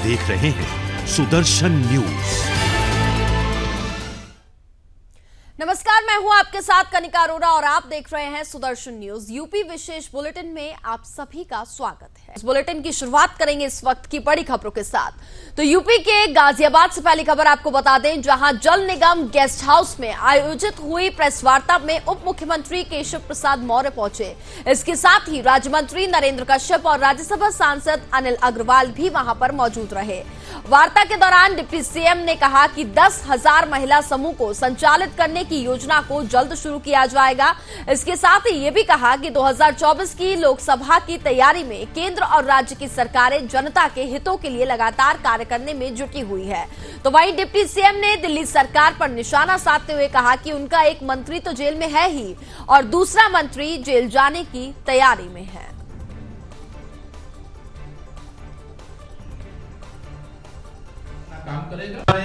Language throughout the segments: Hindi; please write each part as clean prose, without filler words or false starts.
देख रहे हैं सुदर्शन न्यूज। नमस्कार, मैं हूं आपके साथ कनिका अरोड़ा और आप देख रहे हैं सुदर्शन न्यूज। यूपी विशेष बुलेटिन में आप सभी का स्वागत है। इस बुलेटिन की शुरुआत करेंगे इस वक्त की बड़ी खबरों के साथ। तो यूपी के गाजियाबाद से पहली खबर आपको बता दें, जहां जल निगम गेस्ट हाउस में आयोजित हुई प्रेस वार्ता में उप मुख्यमंत्री केशव प्रसाद मौर्य पहुंचे। इसके साथ ही राज्य मंत्री नरेंद्र कश्यप और राज्यसभा सांसद अनिल अग्रवाल भी वहां पर मौजूद रहे। वार्ता के दौरान डिप्टी सीएम ने कहा कि 10,000 महिला समूह को संचालित करने की योजना को जल्द शुरू किया जाएगा। इसके साथ ही ये भी कहा कि 2024 की लोकसभा की तैयारी में केंद्र और राज्य की सरकारें जनता के हितों के लिए लगातार कार्य करने में जुटी हुई है। तो वहीं डिप्टी सीएम ने दिल्ली सरकार पर निशाना साधते हुए कहा कि उनका एक मंत्री तो जेल में है ही और दूसरा मंत्री जेल जाने की तैयारी में है। काम करेगा।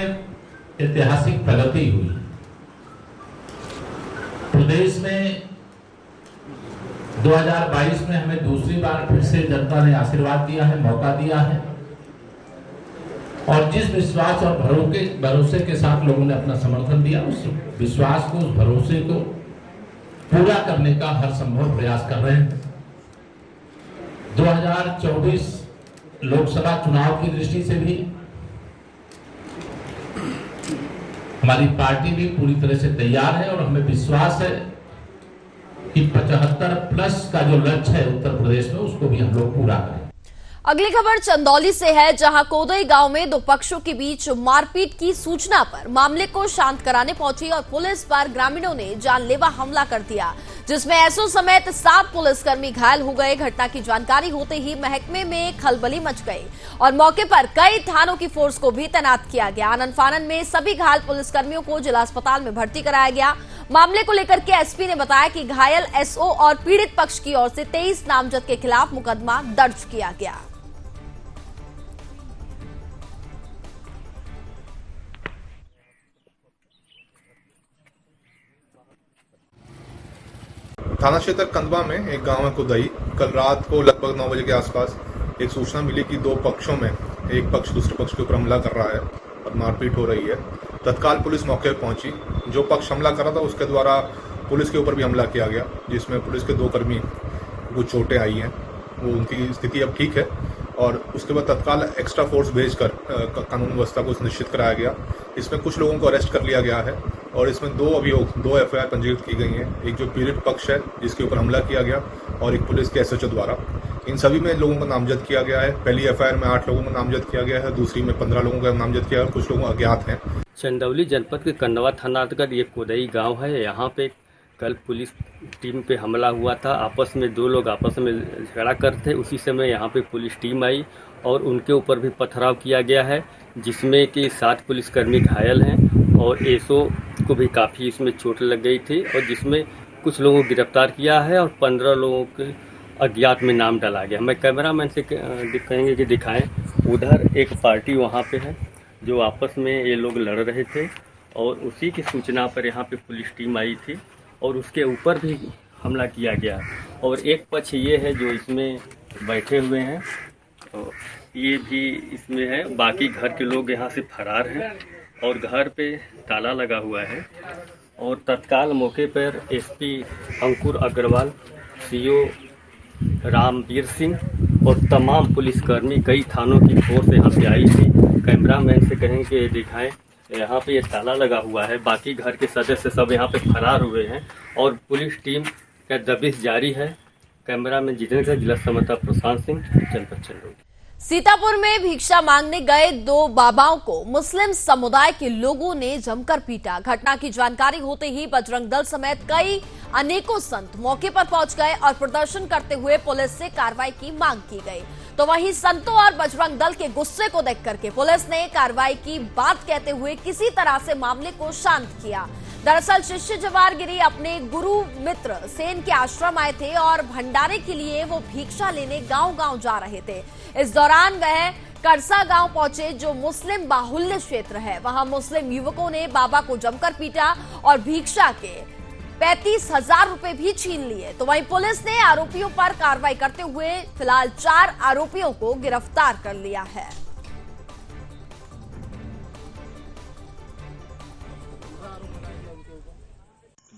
ऐतिहासिक प्रगति हुई प्रदेश में। 2022 में हमें दूसरी बार फिर से जनता ने आशीर्वाद दिया है, मौका दिया है और जिस विश्वास और भरोसे के साथ लोगों ने अपना समर्थन दिया, उस विश्वास को, उस भरोसे को पूरा करने का हर संभव प्रयास कर रहे हैं। 2024 लोकसभा चुनाव की दृष्टि से भी हमारी पार्टी भी पूरी तरह से तैयार है और हमें विश्वास है कि 75+ का जो लक्ष्य है उत्तर प्रदेश में, उसको भी हम लोग पूरा करें। अगली खबर चंदौली से है, जहां कोदई गांव में दो पक्षों के बीच मारपीट की सूचना पर मामले को शांत कराने पहुंची और पुलिस पर ग्रामीणों ने जानलेवा हमला कर दिया, जिसमें एसओ समेत 7 पुलिसकर्मी घायल हो गए। घटना की जानकारी होते ही महकमे में खलबली मच गई और मौके पर कई थानों की फोर्स को भी तैनात किया गया। आनन फानन में सभी घायल पुलिसकर्मियों को जिला अस्पताल में भर्ती कराया गया। मामले को लेकर के एसपी ने बताया कि घायल एसओ और पीड़ित पक्ष की ओर से 23 नामजद के खिलाफ मुकदमा दर्ज किया गया। थाना क्षेत्र कंदवा में एक गांव है कुदई। कल रात को लगभग 9 बजे के आसपास एक सूचना मिली कि दो पक्षों में एक पक्ष दूसरे पक्ष के ऊपर हमला कर रहा है और मारपीट हो रही है। तत्काल पुलिस मौके पर पहुंची। जो पक्ष हमला कर रहा था उसके द्वारा पुलिस के ऊपर भी हमला किया गया, जिसमें पुलिस के 2 कर्मी को चोटें आई हैं। वो उनकी स्थिति अब ठीक है और उसके बाद तत्काल एक्स्ट्रा फोर्स भेजकर कानून व्यवस्था को सुनिश्चित कराया गया। इसमें कुछ लोगों को अरेस्ट कर लिया गया है और इसमें 2 एफआईआर पंजीकृत की गई हैं। एक जो पीड़ित पक्ष है जिसके ऊपर हमला किया गया और एक पुलिस के एसएचओ द्वारा। इन सभी में लोगों को नामजद किया गया है। पहली एफआईआर में 8 लोगों को नामजद किया गया है, दूसरी में 15 लोगों का नामजद किया है और कुछ लोग अज्ञात हैं। चंदौली जनपद के कंडवा थाना अंतर्गत ये कोदई गाँव है। यहाँ पे कल पुलिस टीम पे हमला हुआ था। आपस में 2 लोग आपस में झगड़ा करते, उसी समय यहाँ पे पुलिस टीम आई और उनके ऊपर भी पथराव किया गया है, जिसमें कि 7 पुलिसकर्मी घायल हैं और एसओ को भी काफ़ी इसमें चोट लग गई थी और जिसमें कुछ लोगों को गिरफ्तार किया है और 15 लोगों के अज्ञात में नाम डाला गया। मैं कैमरामैन से कहेंगे कि दिखाएं, उधर एक पार्टी वहाँ पे है जो आपस में ये लोग लड़ रहे थे और उसी की सूचना पर यहाँ पे पुलिस टीम आई थी और उसके ऊपर भी हमला किया गया। और एक पक्ष ये है जो इसमें बैठे हुए हैं, तो ये भी इसमें है। बाकी घर के लोग यहाँ से फरार हैं और घर पे ताला लगा हुआ है। और तत्काल मौके पर एसपी अंकुर अग्रवाल, सीओ रामवीर सिंह और तमाम पुलिसकर्मी कई थानों की फोर्स यहाँ पे आई थी। कैमरामैन से कहेंगे दिखाएं, यहाँ पे ये ताला लगा हुआ है। बाकी घर के सदस्य सब यहाँ पे फरार हुए हैं और पुलिस टीम का दबिश जारी है। कैमरामैन जितेंद्र, जिला समाचार प्रशांत सिंह, जनपद चंदौली। सीतापुर में भिक्षा मांगने गए 2 बाबाओं को मुस्लिम समुदाय के लोगों ने जमकर पीटा। घटना की जानकारी होते ही बजरंग दल समेत अनेकों संत मौके पर पहुंच गए और प्रदर्शन करते हुए पुलिस से कार्रवाई की मांग की गई। तो वहीं संतों और बजरंग दल के गुस्से को देख करके पुलिस ने कार्रवाई की बात कहते हुए किसी तरह से मामले को शांत किया। दरअसल शिष्य जवाहर गिरी अपने गुरु मित्र सेन के आश्रम आए थे और भंडारे के लिए वो भिक्षा लेने गांव-गांव जा रहे थे। इस दौरान वह करसा गांव पहुंचे, जो मुस्लिम बाहुल्य क्षेत्र है। वहां मुस्लिम युवकों ने बाबा को जमकर पीटा और भिक्षा के 35,000 रुपए भी छीन लिए। तो वहीं पुलिस ने आरोपियों पर कार्रवाई करते हुए फिलहाल 4 आरोपियों को गिरफ्तार कर लिया है।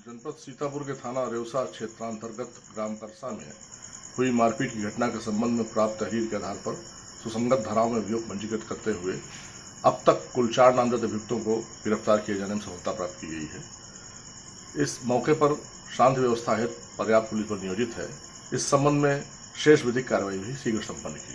जनपद सीतापुर के थाना रेवसा क्षेत्रांतर्गत ग्राम करसा में हुई मारपीट की घटना के संबंध में प्राप्त तहरीर के आधार पर सुसंगत धाराओं में अभियोग पंजीकृत करते हुए अब तक कुल 4 नामजद अभियुक्तों को गिरफ्तार किए जाने में सफलता प्राप्त की गई है। इस मौके पर शांति व्यवस्था हेतु पर्याप्त पुलिस बल नियोजित है। इस संबंध में शेष विधिक कार्रवाई भी शीघ्र संपन्न की।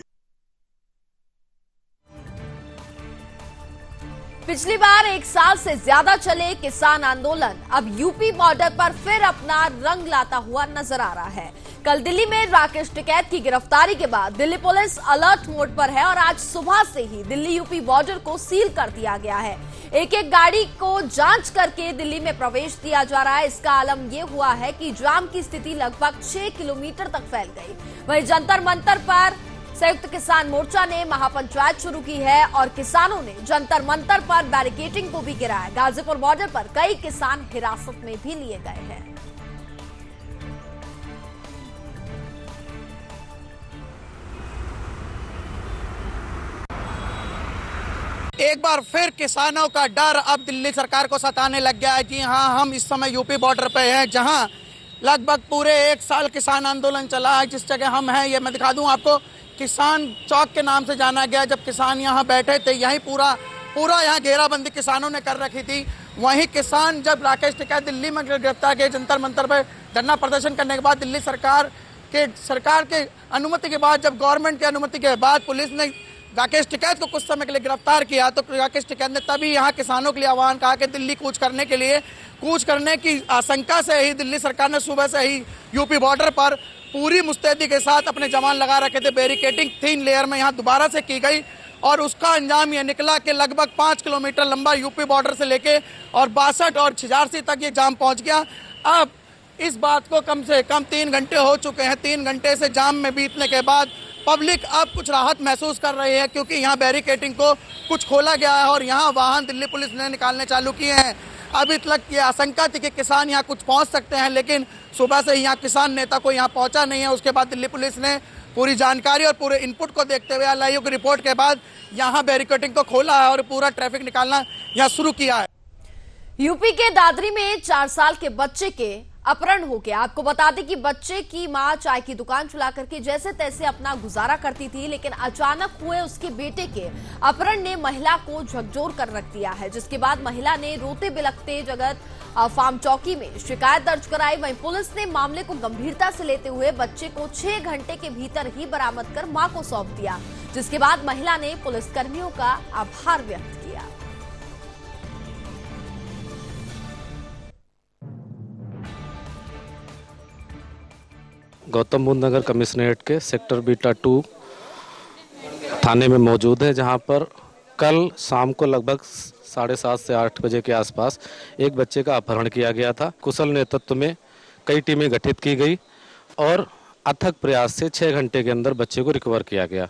पिछली बार 1 साल से ज्यादा चले किसान आंदोलन अब यूपी बॉर्डर पर फिर अपना रंग लाता हुआ नजर आ रहा है। कल दिल्ली में राकेश टिकैत की गिरफ्तारी के बाद दिल्ली पुलिस अलर्ट मोड पर है और आज सुबह से ही दिल्ली यूपी बॉर्डर को सील कर दिया गया है। एक एक गाड़ी को जांच करके दिल्ली में प्रवेश दिया जा रहा है। इसका आलम यह हुआ है कि जाम की स्थिति लगभग 6 किलोमीटर तक फैल गई। वहीं जंतर मंतर पर संयुक्त किसान मोर्चा ने महापंचायत शुरू की है और किसानों ने जंतर मंतर पर बैरिकेडिंग को भी गिराया। गाजीपुर बॉर्डर पर कई किसान हिरासत में भी लिए गए हैं। एक बार फिर किसानों का डर अब दिल्ली सरकार को सताने लग गया है। जी हां, हम इस समय यूपी बॉर्डर पे हैं, जहां लगभग पूरे 1 साल किसान आंदोलन चला है। जिस जगह हम हैं, ये मैं दिखा दूं आपको, किसान चौक के नाम से जाना गया। जब किसान यहाँ बैठे थे, यही पूरा यहाँ घेराबंदी किसानों ने कर रखी थी। वहीं किसान जब राकेश टिकैत दिल्ली में गिरफ्तार किए, जंतर मंतर पर धरना प्रदर्शन करने के बाद दिल्ली सरकार के अनुमति के बाद, जब गवर्नमेंट की अनुमति के बाद पुलिस ने राकेश टिकैत को कुछ समय के लिए गिरफ्तार किया, तो राकेश टिकैत ने तभी यहाँ किसानों के लिए आह्वान कहा कि दिल्ली कूच करने की आशंका से ही दिल्ली सरकार ने सुबह से ही यूपी बॉर्डर पर पूरी मुस्तैदी के साथ अपने जवान लगा रखे थे। बैरिकेडिंग 3 लेयर में यहाँ दोबारा से की गई और उसका अंजाम ये निकला कि लगभग 5 किलोमीटर लंबा यूपी बॉर्डर से लेके और 62 और छिजारसी तक ये जाम पहुँच गया। अब इस बात को कम से कम 3 घंटे हो चुके हैं। 3 घंटे से जाम में बीतने के बाद पब्लिक अब कुछ राहत महसूस कर रही है, क्योंकि यहाँ बैरिकेडिंग को कुछ खोला गया है और यहाँ वाहन दिल्ली पुलिस ने निकालने चालू किए हैं। अभी तक ये आशंका थी कि किसान यहाँ कुछ पहुँच सकते हैं, लेकिन सुबह से यहाँ किसान नेता को यहाँ पहुँचा नहीं है। उसके बाद दिल्ली पुलिस ने पूरी जानकारी और पूरे इनपुट को देखते हुए एलआईयू की रिपोर्ट के बाद यहाँ बैरिकेडिंग को खोला है और पूरा ट्रैफिक निकालना यहाँ शुरू किया है। यूपी के दादरी में 4 साल के बच्चे के अपहरण हो गया। आपको बता दें कि बच्चे की मां चाय की दुकान चला करके जैसे तैसे अपना गुजारा करती थी, लेकिन अचानक हुए उसके बेटे के अपहरण ने महिला को झकझोर कर रख दिया है, जिसके बाद महिला ने रोते बिलखते जगत फार्म चौकी में शिकायत दर्ज कराई। वहीं पुलिस ने मामले को गंभीरता से लेते हुए बच्चे को 6 घंटे के भीतर ही बरामद कर मां को सौंप दिया, जिसके बाद महिला ने पुलिसकर्मियों का आभार व्यक्त किया। गौतम बुद्ध नगर कमिश्नरेट के सेक्टर बीटा 2 थाने में मौजूद है, जहां पर कल शाम को लगभग 7:30 से 8 बजे के आसपास एक बच्चे का अपहरण किया गया था। कुशल नेतृत्व में कई टीमें गठित की गई और अथक प्रयास से 6 घंटे के अंदर बच्चे को रिकवर किया गया।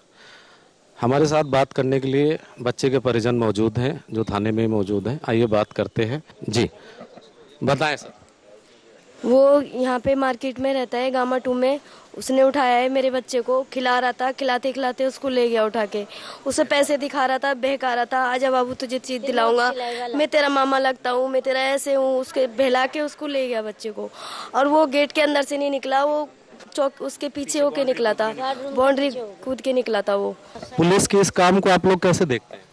हमारे साथ बात करने के लिए बच्चे के परिजन मौजूद हैं, जो थाने में मौजूद हैं। आइए बात करते हैं। जी बताएं सर। वो यहाँ पे मार्केट में रहता है, गामा 2 में। उसने उठाया है मेरे बच्चे को, खिला रहा था, खिलाते खिलाते उसको ले गया उठा के। उसे पैसे दिखा रहा था, बहका रहा था, आजा बाबू तुझे चीज दिलाऊंगा, मैं तेरा मामा लगता हूँ, मैं तेरा ऐसे हूँ। उसके बहला के उसको ले गया बच्चे को, और वो गेट के अंदर से नहीं निकला, वो चौक उसके पीछे होके निकला था, बाउंड्री कूद के निकला था वो। पुलिस के इस काम को आप लोग कैसे देखते हैं?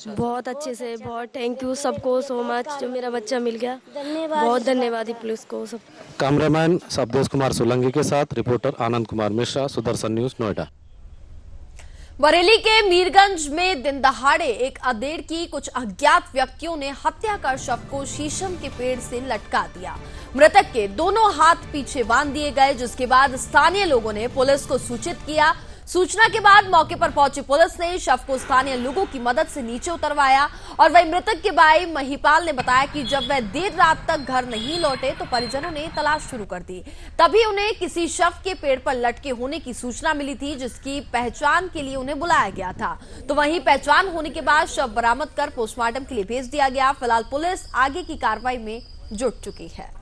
बहुत अच्छे से, बहुत थैंक यू सबको सो मच, जो मेरा बच्चा मिल गया। बहुत धन्यवाद पुलिस को सब। कैमरामैन शब्देश कुमार सोलंकी के साथ रिपोर्टर आनंद कुमार मिश्रा, सुदर्शन न्यूज, नोएडा। बरेली के मीरगंज में दिन दहाड़े एक अधेड़ की कुछ अज्ञात व्यक्तियों ने हत्या कर शव को शीशम के पेड़ से लटका दिया। मृतक के दोनों हाथ पीछे बांध दिए गए, जिसके बाद स्थानीय लोगों ने पुलिस को सूचित किया। सूचना के बाद मौके पर पहुंची पुलिस ने शव को स्थानीय लोगों की मदद से नीचे उतरवाया। और वहीं मृतक के भाई महिपाल ने बताया कि जब वह देर रात तक घर नहीं लौटे तो परिजनों ने तलाश शुरू कर दी। तभी उन्हें किसी शव के पेड़ पर लटके होने की सूचना मिली थी, जिसकी पहचान के लिए उन्हें बुलाया गया था। तो वहीं पहचान होने के बाद शव बरामद कर पोस्टमार्टम के लिए भेज दिया गया। फिलहाल पुलिस आगे की कार्रवाई में जुट चुकी है।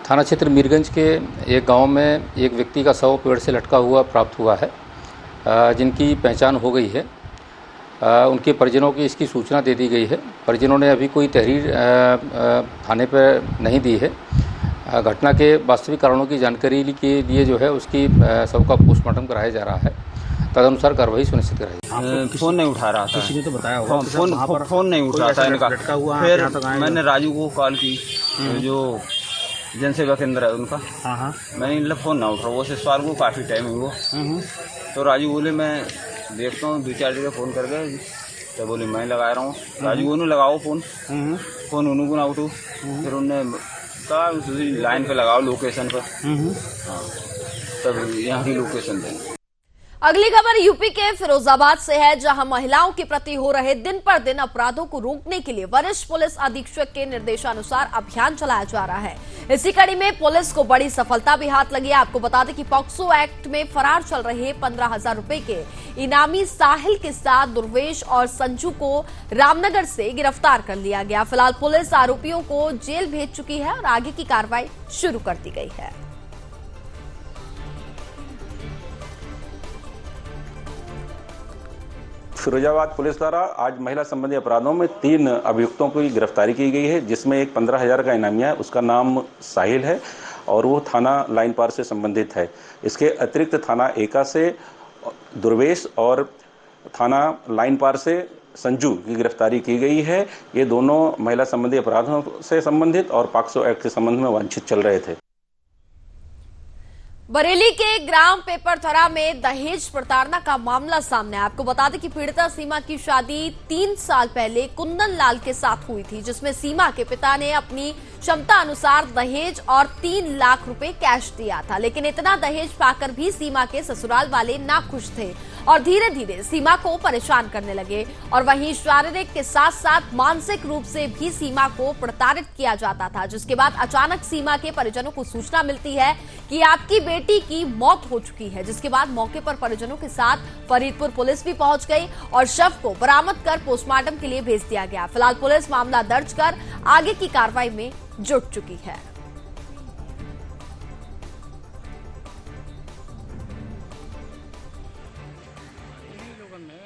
थाना क्षेत्र मीरगंज के एक गांव में एक व्यक्ति का शव पेड़ से लटका हुआ प्राप्त हुआ है, जिनकी पहचान हो गई है। उनके परिजनों की इसकी सूचना दे दी गई है। परिजनों ने अभी कोई तहरीर थाने पर नहीं दी है। घटना के वास्तविक कारणों की जानकारी के लिए जो है उसकी सबका पोस्टमार्टम कराया जा रहा है, तदनुसार कार्रवाई सुनिश्चित कराई। फोन नहीं उठा रहा था, किसी ने तो बताया होगा फोन नहीं उठ रहा था इनका। फिर मैंने राजू को कॉल की, जो जनसेवा केंद्र है उनका। मैंने इनका फ़ोन ना उठा, वो सवाल को काफ़ी टाइम हुई वो। तो राजू बोले मैं देखता हूँ, 2-4 जगह फ़ोन कर गए, तो बोले मैं लगा रहा हूँ। राजू उन्होंने लगाओ फ़ोन उन्होंने ना उठो। फिर उन्होंने कहा दूसरी लाइन पे लगाओ लोकेशन पर। हाँ, तब यहाँ की लोकेशन देंगे। अगली खबर यूपी के फिरोजाबाद से है, जहां महिलाओं के प्रति हो रहे दिन पर दिन अपराधों को रोकने के लिए वरिष्ठ पुलिस अधीक्षक के निर्देशानुसार अभियान चलाया जा रहा है। इसी कड़ी में पुलिस को बड़ी सफलता भी हाथ लगी है। आपको बता दें कि पॉक्सो एक्ट में फरार चल रहे 15,000 रुपए के इनामी साहिल के साथ दुर्वेश और संजू को रामनगर से गिरफ्तार कर लिया गया। फिलहाल पुलिस आरोपियों को जेल भेज चुकी है और आगे की कार्रवाई शुरू कर दी गई है। फिरोजाबाद पुलिस द्वारा आज महिला संबंधी अपराधों में 3 अभियुक्तों की गिरफ्तारी की गई है, जिसमें एक 15,000 का इनामिया है, उसका नाम साहिल है और वो थाना लाइन पार से संबंधित है। इसके अतिरिक्त थाना एका से दुर्वेश और थाना लाइन पार से संजू की गिरफ्तारी की गई है। ये दोनों महिला संबंधी अपराधों से संबंधित और पॉक्सो एक्ट के संबंध में वांछित चल रहे थे। बरेली के ग्राम पेपरथरा में दहेज प्रताड़ना का मामला सामने आया। आपको बता दें कि पीड़िता सीमा की शादी 3 साल पहले कुंदन लाल के साथ हुई थी, जिसमें सीमा के पिता ने अपनी क्षमता अनुसार दहेज और 3 लाख रुपए कैश दिया था। लेकिन इतना दहेज पाकर भी सीमा के ससुराल वाले नाखुश थे और धीरे धीरे सीमा को परेशान करने लगे और वहीं शारीरिक के साथ साथ मानसिक रूप से भी सीमा को प्रताड़ित किया जाता था। जिसके बाद अचानक सीमा के परिजनों को सूचना मिलती है कि आपकी बेटी की मौत हो चुकी है, जिसके बाद मौके पर परिजनों के साथ फरीदपुर पुलिस भी पहुंच गई और शव को बरामद कर पोस्टमार्टम के लिए भेज दिया गया। फिलहाल पुलिस मामला दर्ज कर आगे की कार्रवाई में जुट चुकी है।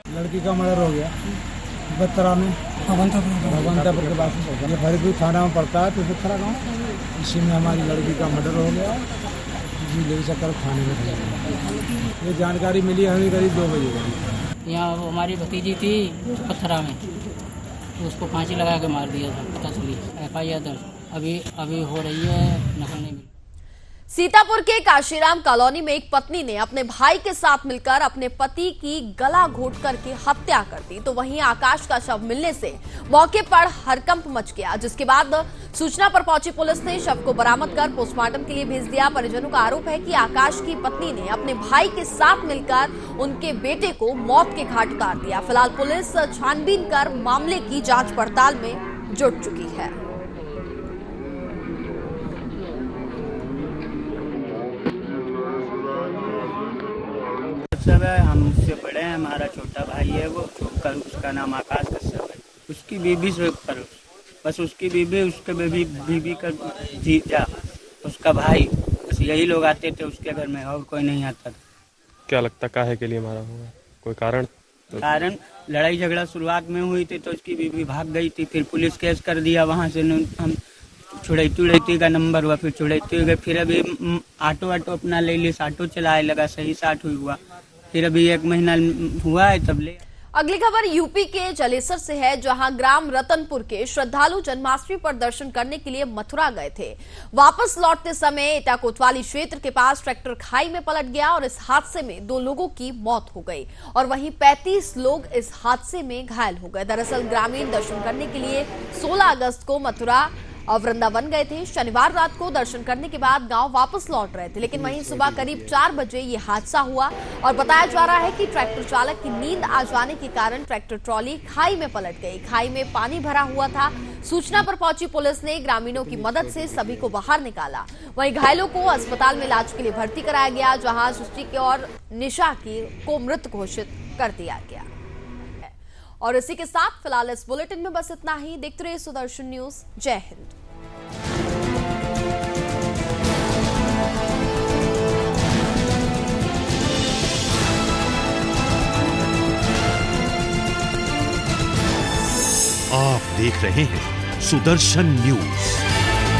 लड़की का मर्डर हो गया बत्तरा में, भगवंतापुर के पास। ये फरीदपुर थाना में पड़ता है, पिपथरा गाँव। इसी में हमारी लड़की का मर्डर हो गया, जी ले चक्कर थाने में। ये जानकारी मिली हमें करीब 2 बजे। यहाँ हमारी भतीजी थी पत्थरा में, तो उसको फांसी लगा के मार दिया था, पता चली। FIR दर्ज अभी हो रही है, नकल नहीं मिली। सीतापुर के काशीराम कॉलोनी में एक पत्नी ने अपने भाई के साथ मिलकर अपने पति की गला घोट करके हत्या कर दी, तो वहीं आकाश का शव मिलने से मौके पर हड़कंप मच गया। जिसके बाद सूचना पर पहुंची पुलिस ने शव को बरामद कर पोस्टमार्टम के लिए भेज दिया। परिजनों का आरोप है कि आकाश की पत्नी ने अपने भाई के साथ मिलकर उनके बेटे को मौत के घाट उतार दिया। फिलहाल पुलिस छानबीन कर मामले की जांच पड़ताल में जुट चुकी है। सब है, हम उससे बड़े हैं, हमारा छोटा भाई है वो, उसका नाम आकाश कश्यप है। उसकी बीबी से पर बस उसकी बीबी, उसके बीबी का जीजा, उसका भाई, बस यही लोग आते थे उसके घर में, और कोई नहीं आता था। क्या लगता काहे के लिए मारा होगा, कोई कारण? कारण लड़ाई झगड़ा शुरुआत में हुई थी, तो उसकी बीबी भाग गई थी, फिर पुलिस केस कर दिया। वहाँ से हम चुड़ैती का नंबर हुआ, फिर चुड़ैती गए, फिर अभी ऑटो अपना ले लिस, ऑटो चलाए लगा, सही साठ हुआ, फिर अभी 1 महीना हुआ है तब ले। अगली खबर यूपी के जलेसर से है, जहां ग्राम रतनपुर के श्रद्धालु जन्माष्टमी पर दर्शन करने के लिए मथुरा गए थे। वापस लौटते समय एटा कोतवाली क्षेत्र के पास ट्रैक्टर खाई में पलट गया और इस हादसे में 2 लोगों की मौत हो गई और वहीं 35 लोग इस हादसे में घायल हो गए। दरअसल ग्रामीण दर्शन करने के लिए 16 अगस्त को मथुरा और वृंदावन गए थे। शनिवार रात को दर्शन करने के बाद गांव वापस लौट रहे थे, लेकिन वहीं सुबह करीब 4 बजे ये हादसा हुआ और बताया जा रहा है कि ट्रैक्टर चालक की नींद आ जाने के कारण ट्रैक्टर ट्रॉली खाई में पलट गई। खाई में पानी भरा हुआ था। सूचना पर पहुंची पुलिस ने ग्रामीणों की मदद से सभी को बाहर निकाला। वहीं घायलों को अस्पताल में इलाज के लिए भर्ती कराया गया, जहां सृष्टि की और निशा को मृत घोषित कर दिया गया। और इसी के साथ फिलहाल इस बुलेटिन में बस इतना ही। देखते रहिए सुदर्शन न्यूज। जय हिंद। आप देख रहे हैं सुदर्शन न्यूज।